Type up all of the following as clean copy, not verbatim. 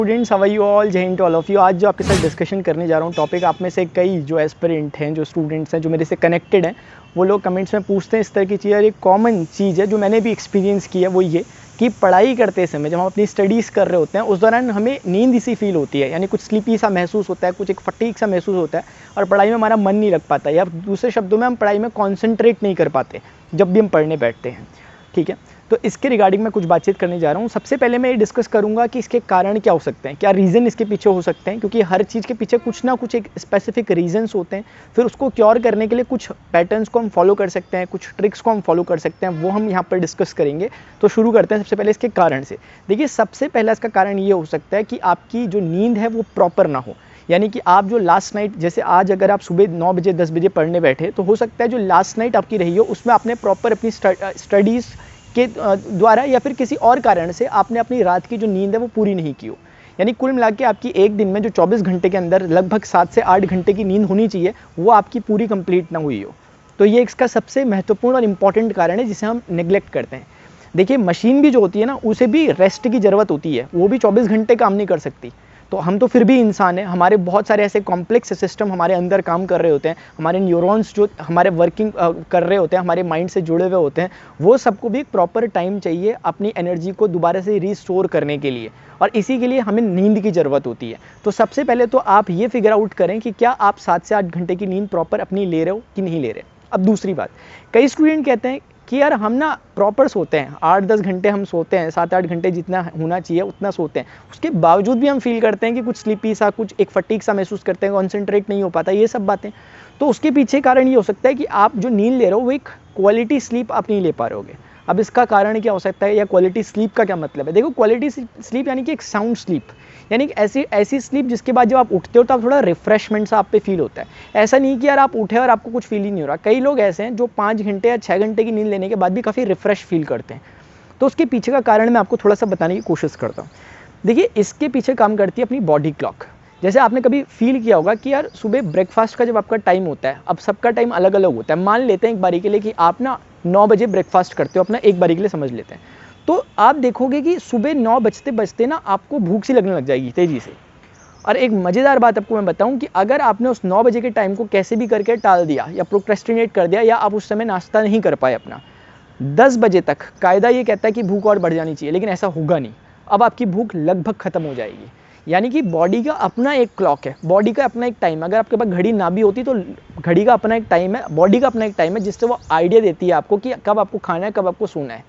Students, how are you all? जय हिंद to all of you. आज जो आपके साथ डिस्कशन करने जा रहा हूँ टॉपिक, आप में से कई जो एस्पिरेंट हैं, जो स्टूडेंट्स हैं, जो मेरे से कनेक्टेड हैं, वो लोग कमेंट्स में पूछते हैं इस तरह की चीज़। और एक कॉमन चीज़ है जो मैंने भी एक्सपीरियंस की है, वो ये कि पढ़ाई करते समय जब हम अपनी स्टडीज़ कर रहे होते हैं उस दौरान हमें नींद सी फील होती है, यानी कुछ स्लीपी सा महसूस होता है, कुछ एक फटीग सा महसूस होता है और पढ़ाई में हमारा मन नहीं लग पाता, या दूसरे शब्दों में हम पढ़ाई में कॉन्सेंट्रेट नहीं कर पाते जब भी हम पढ़ने बैठते हैं। ठीक है, तो इसके रिगार्डिंग मैं कुछ बातचीत करने जा रहा हूँ। सबसे पहले मैं ये डिस्कस करूँगा कि इसके कारण क्या हो सकते हैं, क्या रीज़न इसके पीछे हो सकते हैं, क्योंकि हर चीज़ के पीछे कुछ ना कुछ एक स्पेसिफिक रीजंस होते हैं। फिर उसको क्योर करने के लिए कुछ पैटर्न्स को हम फॉलो कर सकते हैं, कुछ ट्रिक्स को हम फॉलो कर सकते हैं, वो हम यहाँ पर डिस्कस करेंगे। तो शुरू करते हैं सबसे पहले इसके कारण से। देखिए, सबसे पहला इसका कारण ये हो सकता है कि आपकी जो नींद है वो प्रॉपर ना हो, यानी कि आप जो लास्ट नाइट, जैसे आज अगर आप सुबह 9 बजे 10 बजे पढ़ने बैठे, तो हो सकता है जो लास्ट नाइट आपकी रही हो उसमें आपने प्रॉपर अपनी स्टडीज़ के द्वारा या फिर किसी और कारण से आपने अपनी रात की जो नींद है वो पूरी नहीं की हो। यानी कुल मिला के आपकी एक दिन में जो 24 घंटे के अंदर लगभग 7 से 8 घंटे की नींद होनी चाहिए, वो आपकी पूरी कंप्लीट ना हुई हो। तो ये इसका सबसे महत्वपूर्ण और इम्पॉर्टेंट कारण है जिसे हम नेग्लेक्ट करते हैं। देखिए, मशीन भी जो होती है ना, उसे भी रेस्ट की ज़रूरत होती है, वो भी 24 घंटे काम नहीं कर सकती। तो हम तो फिर भी इंसान हैं, हमारे बहुत सारे ऐसे कॉम्प्लेक्स सिस्टम हमारे अंदर काम कर रहे होते हैं, हमारे न्यूरॉन्स जो हमारे वर्किंग कर रहे होते हैं, हमारे माइंड से जुड़े हुए होते हैं, वो सबको भी एक प्रॉपर टाइम चाहिए अपनी एनर्जी को दोबारा से रिस्टोर करने के लिए, और इसी के लिए हमें नींद की ज़रूरत होती है। तो सबसे पहले तो आप ये फिगर आउट करें कि क्या आप 7 से 8 घंटे की नींद प्रॉपर अपनी ले रहे हो कि नहीं ले रहे। अब दूसरी बात, कई स्टूडेंट कहते हैं कि यार हम ना प्रॉपर सोते हैं, 8-10 घंटे हम सोते हैं, 7-8 घंटे जितना होना चाहिए उतना सोते हैं, उसके बावजूद भी हम फील करते हैं कि कुछ स्लीपी सा, कुछ एक फटीग सा महसूस करते हैं, कॉन्सेंट्रेट नहीं हो पाता, ये सब बातें। तो उसके पीछे कारण ये हो सकता है कि आप जो नींद ले रहे हो वो एक क्वालिटी स्लीप आप नहीं ले पा रहे होगे। अब इसका कारण क्या हो सकता है, या क्वालिटी स्लीप का क्या मतलब है? देखो, क्वालिटी स्लीप यानी कि एक साउंड स्लीप, यानी कि ऐसी स्लीप जिसके बाद जब आप उठते हो तो आप थोड़ा रिफ्रेशमेंट सा आप पे फील होता है। ऐसा नहीं कि यार आप उठे और आपको कुछ फील ही नहीं हो रहा। कई लोग ऐसे हैं जो 5 घंटे या 6 घंटे की नींद लेने के बाद भी काफ़ी रिफ्रेश फील करते हैं। तो उसके पीछे का कारण मैं आपको थोड़ा सा बताने की कोशिश करता हूँ। देखिए, इसके पीछे काम करती है अपनी बॉडी क्लॉक। जैसे आपने कभी फील किया होगा कि यार सुबह ब्रेकफास्ट का जब आपका टाइम होता है, अब सबका टाइम अलग अलग होता है। मान लेते हैं एक बारी के लिए कि आप ना 9 बजे ब्रेकफास्ट करते हो, अपना एक बारी के लिए समझ लेते हैं, तो आप देखोगे कि सुबह 9 बजते बजते ना आपको भूख सी लगने लग जाएगी तेज़ी से। और एक मज़ेदार बात आपको मैं बताऊं कि अगर आपने उस 9 बजे के टाइम को कैसे भी करके टाल दिया या प्रोक्रेस्टिनेट कर दिया, या आप उस समय नाश्ता नहीं कर पाए अपना, 10 बजे तक कायदा ये कहता है कि भूख और बढ़ जानी चाहिए, लेकिन ऐसा होगा नहीं। अब आपकी भूख लगभग ख़त्म हो जाएगी। यानी कि बॉडी का अपना एक क्लॉक है, बॉडी का अपना एक टाइम। अगर आपके पास घड़ी ना भी होती तो घड़ी का अपना एक टाइम है, बॉडी का अपना एक टाइम है, जिससे वो आइडिया देती है आपको कि कब आपको खाना है, कब आपको सोना है।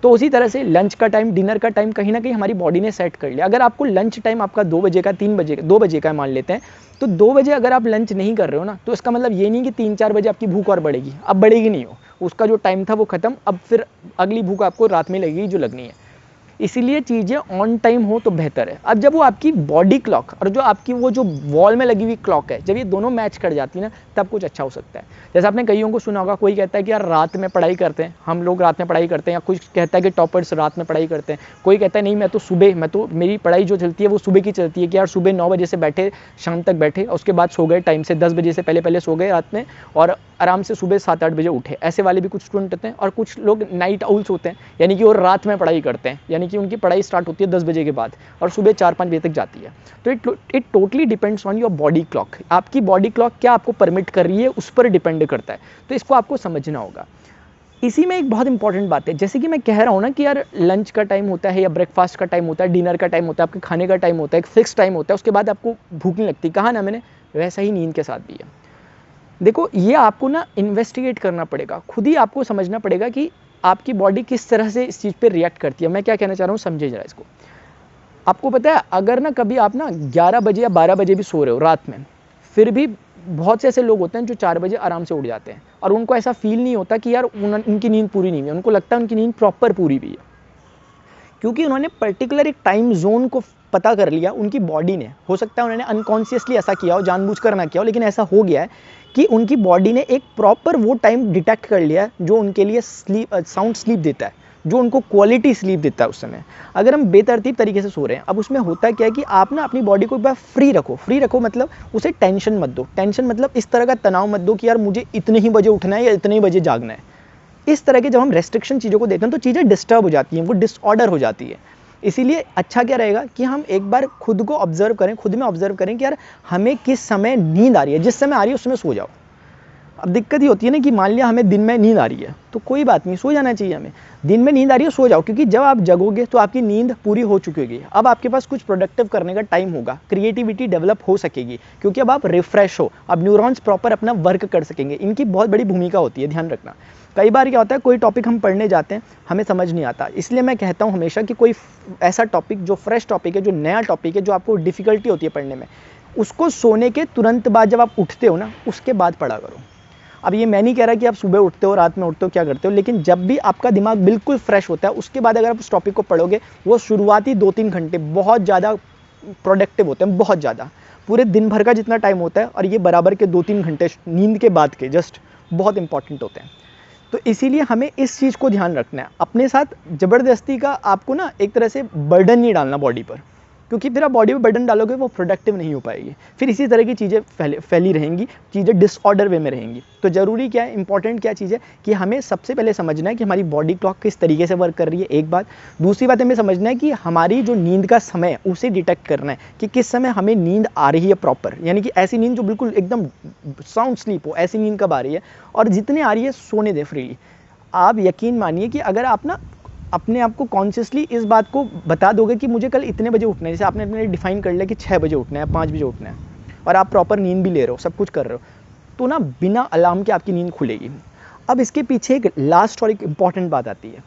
तो उसी तरह से लंच का टाइम, डिनर का टाइम कहीं ना कहीं हमारी बॉडी ने सेट कर लिया। अगर आपको लंच टाइम आपका 2 बजे का, 3 बजे का, 2 बजे का मान लेते हैं, तो 2 बजे अगर आप लंच नहीं कर रहे हो ना, तो इसका मतलब ये नहीं कि 3-4 बजे आपकी भूख और बढ़ेगी। अब बढ़ेगी नहीं हो, उसका जो टाइम था वो खत्म। अब फिर अगली भूख आपको रात में लगेगी जो लगनी है। इसीलिए चीज़ें ऑन टाइम हो तो बेहतर है। अब जब वो आपकी बॉडी क्लॉक और जो आपकी वो जो वॉल में लगी हुई क्लॉक है, जब ये दोनों मैच कर जाती है ना, तब कुछ अच्छा हो सकता है। जैसे आपने कईयों को सुना होगा, कोई कहता है कि यार रात में पढ़ाई करते हैं, हम लोग रात में पढ़ाई करते हैं, या कुछ कहता है कि टॉपर्स रात में पढ़ाई करते हैं, कोई कहता है नहीं मैं तो सुबह, मेरी पढ़ाई जो चलती है वो सुबह की चलती है, कि यार सुबह 9 बजे से बैठे शाम तक बैठे, उसके बाद सो गए टाइम से, 10 बजे से पहले सो गए रात में, और आराम से सुबह 7-8 बजे उठे। ऐसे वाले भी कुछ स्टूडेंट होते हैं। और कुछ लोग नाइट आउल्स होते हैं, यानी कि वो रात में पढ़ाई करते हैं, यानी कि उनकी पढ़ाई स्टार्ट होती है 10 बजे के बाद और सुबह 4-5 बजे तक जाती है। तो it totally depends on your body clock. आपकी बॉडी क्लॉक क्या आपको परमिट कर रही है, उस पर डिपेंड करता है। तो इसको आपको समझना होगा। इसी में एक बहुत इंपॉर्टेंट बात है, जैसे कि मैं कह रहा हूँ ना कि यार लंच का टाइम होता है, या ब्रेकफास्ट का टाइम होता है, डिनर का टाइम होता है, आपके खाने का टाइम होता है, एक फिक्स टाइम होता है, उसके बाद आपको भूख नहीं लगती। कहा ना मैंने, वैसा ही नींद के साथ भी है। देखो, ये आपको ना इन्वेस्टिगेट करना पड़ेगा, खुद ही आपको समझना पड़ेगा कि आपकी बॉडी किस तरह से इस चीज़ पे रिएक्ट करती है। मैं क्या कहना चाह रहा हूँ, समझे जरा इसको। आपको पता है, अगर ना कभी आप ना 11 बजे या 12 बजे भी सो रहे हो रात में, फिर भी बहुत से ऐसे लोग होते हैं जो 4 बजे आराम से उठ जाते हैं, और उनको ऐसा फील नहीं होता कि यार उनकी नींद पूरी नहीं हुई। उनको लगता है उनकी नींद प्रॉपर पूरी हुई है, क्योंकि उन्होंने पर्टिकुलर एक टाइम जोन को पता कर लिया उनकी बॉडी ने। हो सकता है उन्होंने अनकॉन्शियसली ऐसा किया हो, जानबूझकर ना किया हो, लेकिन ऐसा हो गया है कि उनकी बॉडी ने एक प्रॉपर वो टाइम डिटेक्ट कर लिया है जो उनके लिए साउंड स्लीप देता है, जो उनको क्वालिटी स्लीप देता है उस समय। अगर हम बेतरतीब तरीके से सो रहे हैं, अब उसमें होता क्या है कि आप ना अपनी बॉडी को एक बार फ्री रखो, मतलब उसे टेंशन मत दो। टेंशन मतलब इस तरह का तनाव मत दो कि यार मुझे इतने ही बजे उठना है या इतने ही बजे जागना है। इस तरह के जब हम रेस्ट्रिक्शन चीज़ों को देते हैं तो चीज़ें डिस्टर्ब हो जाती हैं, वो डिसऑर्डर हो जाती है। इसीलिए अच्छा क्या रहेगा कि हम एक बार खुद को ऑब्जर्व करें, खुद में ऑब्जर्व करें कि यार हमें किस समय नींद आ रही है, जिस समय आ रही है उस समय सो जाओ। अब दिक्कत ही होती है ना कि मान लिया हमें दिन में नींद आ रही है तो कोई बात नहीं, सो जाना चाहिए हमें। दिन में नींद आ रही है सो जाओ, क्योंकि जब आप जगोगे तो आपकी नींद पूरी हो चुकी होगी। अब आपके पास कुछ प्रोडक्टिव करने का टाइम होगा, क्रिएटिविटी डेवलप हो सकेगी, क्योंकि अब आप रिफ्रेश हो, अब न्यूरॉन्स प्रॉपर अपना वर्क कर सकेंगे। इनकी बहुत बड़ी भूमिका होती है, ध्यान रखना। कई बार क्या होता है, कोई टॉपिक हम पढ़ने जाते हैं, हमें समझ नहीं आता, इसलिए मैं कहता हूँ हमेशा कि कोई ऐसा टॉपिक जो फ्रेश टॉपिक है, जो नया टॉपिक है, जो आपको डिफिकल्टी होती है पढ़ने में, उसको सोने के तुरंत बाद जब आप उठते हो ना, उसके बाद पढ़ा करो। अब ये मैं नहीं कह रहा कि आप सुबह उठते हो, रात में उठते हो, क्या करते हो, लेकिन जब भी आपका दिमाग बिल्कुल फ्रेश होता है, उसके बाद अगर आप उस टॉपिक को पढ़ोगे, वो शुरुआती 2-3 घंटे बहुत ज़्यादा प्रोडक्टिव होते हैं, बहुत ज़्यादा। पूरे दिन भर का जितना टाइम होता है, और ये बराबर के 2-3 घंटे नींद के बाद के जस्ट बहुत इंपॉर्टेंट होते हैं। तो इसीलिए हमें इस चीज़ को ध्यान रखना है। अपने साथ ज़बरदस्ती का आपको ना एक तरह से बर्डन नहीं डालना बॉडी पर, क्योंकि फिर आप बॉडी पे बर्डन डालोगे वो प्रोडक्टिव नहीं हो पाएगी, फिर इसी तरह की चीज़ें फैली रहेंगी, चीज़ें डिसऑर्डर वे में रहेंगी। तो ज़रूरी क्या है, इंपॉर्टेंट क्या चीज़ है कि हमें सबसे पहले समझना है कि हमारी बॉडी क्लॉक किस तरीके से वर्क कर रही है, एक बात। दूसरी बात हमें समझना है कि हमारी जो नींद का समय है उसे डिटेक्ट करना है कि किस समय हमें नींद आ रही है प्रॉपर, यानी कि ऐसी नींद जो बिल्कुल एकदम साउंड स्लीप हो, ऐसी नींद कब आ रही है, और जितने आ रही है सोने दे फ्रीली। आप यकीन मानिए कि अगर आप ना अपने आप को कॉन्शियसली इस बात को बता दोगे कि मुझे कल इतने बजे उठना है, जैसे आपने अपने डिफाइन कर लिया कि 6 बजे उठना है, 5 बजे उठना है, और आप प्रॉपर नींद भी ले रहे हो, सब कुछ कर रहे हो, तो ना बिना अलार्म के आपकी नींद खुलेगी। अब इसके पीछे एक लास्ट और एक इम्पॉर्टेंट बात आती है,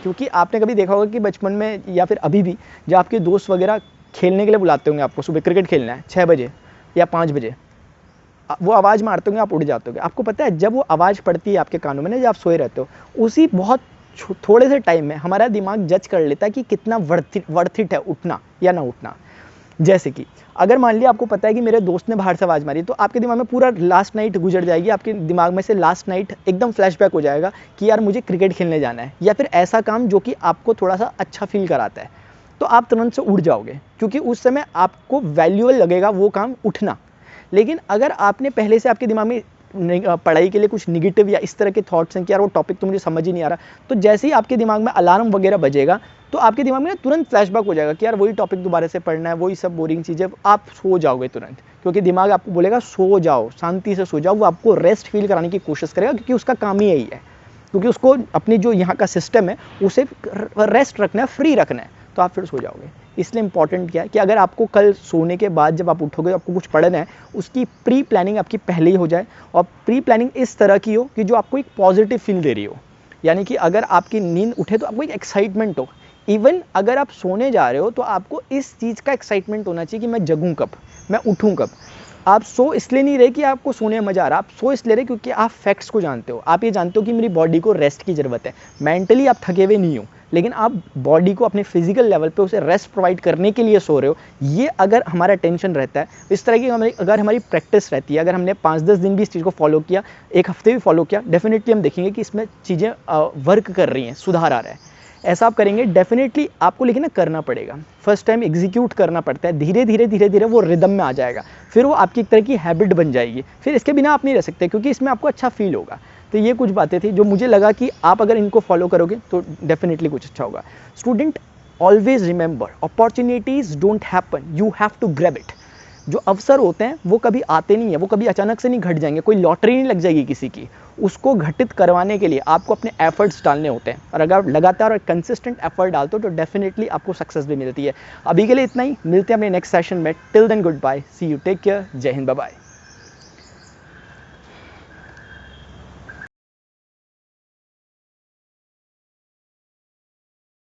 क्योंकि आपने कभी देखा होगा कि बचपन में या फिर अभी भी जब आपके दोस्त वगैरह खेलने के लिए बुलाते होंगे आपको, सुबह क्रिकेट खेलना है 6 बजे या 5 बजे, वो आवाज़ मारते होंगे, आप उठ जाते होंगे। आपको पता है जब वो आवाज़ पड़ती है आपके कानों में ना, जब आप सोए रहते हो, उसी बहुत थोड़े से टाइम में हमारा दिमाग जज कर लेता है कि कितना वर्थ इट है उठना या ना उठना। जैसे कि अगर मान लिया आपको पता है कि मेरे दोस्त ने बाहर से आवाज़ मारी, तो आपके दिमाग में पूरा लास्ट नाइट गुजर जाएगी, आपके दिमाग में से लास्ट नाइट एकदम फ्लैशबैक हो जाएगा कि यार मुझे क्रिकेट खेलने जाना है, या फिर ऐसा काम जो कि आपको थोड़ा सा अच्छा फील कराता है, तो आप तुरंत से उठ जाओगे, क्योंकि उस समय आपको वैल्यूएबल लगेगा वो काम उठना। लेकिन अगर आपने पहले से आपके दिमाग में पढ़ाई के लिए कुछ निगेटिव या इस तरह के थॉट्स हैं कि यार वो टॉपिक तो मुझे समझ ही नहीं आ रहा, तो जैसे ही आपके दिमाग में अलार्म वगैरह बजेगा, तो आपके दिमाग में तुरंत फ्लैशबैक हो जाएगा कि यार वही टॉपिक दोबारा से पढ़ना है, वही सब बोरिंग चीज़ें, आप सो जाओगे तुरंत, क्योंकि दिमाग आपको बोलेगा सो जाओ, शांति से सो जाओ। वो आपको रेस्ट फील कराने की कोशिश करेगा, क्योंकि उसका काम ही यही है, क्योंकि उसको अपनी जो यहाँ का सिस्टम है उसे रेस्ट रखना है, फ्री रखना है, तो आप फिर सो जाओगे। इसलिए इंपॉर्टेंट क्या है कि अगर आपको कल सोने के बाद जब आप उठोगे, आपको कुछ पढ़ना है, उसकी प्री प्लानिंग आपकी पहले ही हो जाए, और प्री प्लानिंग इस तरह की हो कि जो आपको एक पॉजिटिव फील दे रही हो, यानी कि अगर आपकी नींद उठे तो आपको एक एक्साइटमेंट हो। इवन अगर आप सोने जा रहे हो तो आपको इस चीज़ का एक्साइटमेंट होना चाहिए कि मैं जगूँ कब, मैं उठूँ कब। आप सो इसलिए नहीं रहे कि आपको सोने में मज़ा आ रहा, आप सो इसलिए रहे क्योंकि आप फैक्ट्स को जानते हो, आप ये जानते हो कि मेरी बॉडी को रेस्ट की ज़रूरत है। मेंटली आप थके हुए नहीं हो, लेकिन आप बॉडी को अपने फिजिकल लेवल पे उसे रेस्ट प्रोवाइड करने के लिए सो रहे हो। ये अगर हमारा टेंशन रहता है, इस तरह की अगर हमारी प्रैक्टिस रहती है, अगर हमने 5-10 दिन भी इस चीज़ को फॉलो किया, एक हफ्ते भी फॉलो किया, डेफिनेटली हम देखेंगे कि इसमें चीज़ें वर्क कर रही हैं, सुधार आ रहा है। ऐसा आप करेंगे डेफिनेटली आपको, लेकिन ना करना पड़ेगा, फर्स्ट टाइम एग्जीक्यूट करना पड़ता है, धीरे धीरे वो रिदम में आ जाएगा, फिर वो आपकी एक तरह की हैबिट बन जाएगी, फिर इसके बिना आप नहीं रह सकते, क्योंकि इसमें आपको अच्छा फील होगा। तो ये कुछ बातें थी जो मुझे लगा कि आप अगर इनको फॉलो करोगे तो डेफिनेटली कुछ अच्छा होगा। Student, always remember, opportunities don't happen, you have to grab it. जो अवसर होते हैं वो कभी आते नहीं है, वो कभी अचानक से नहीं घट जाएंगे, कोई लॉटरी नहीं लग जाएगी किसी की। उसको घटित करवाने के लिए आपको अपने एफर्ट्स डालने होते हैं, और अगर आप लगातार और कंसिस्टेंट एफर्ट डालते हो तो डेफिनेटली आपको सक्सेस भी मिलती है। अभी के लिए इतना ही, मिलते हैं अपने नेक्स्ट सेशन में। Till then goodbye, see you, take care, जय हिंद, बाय बाय।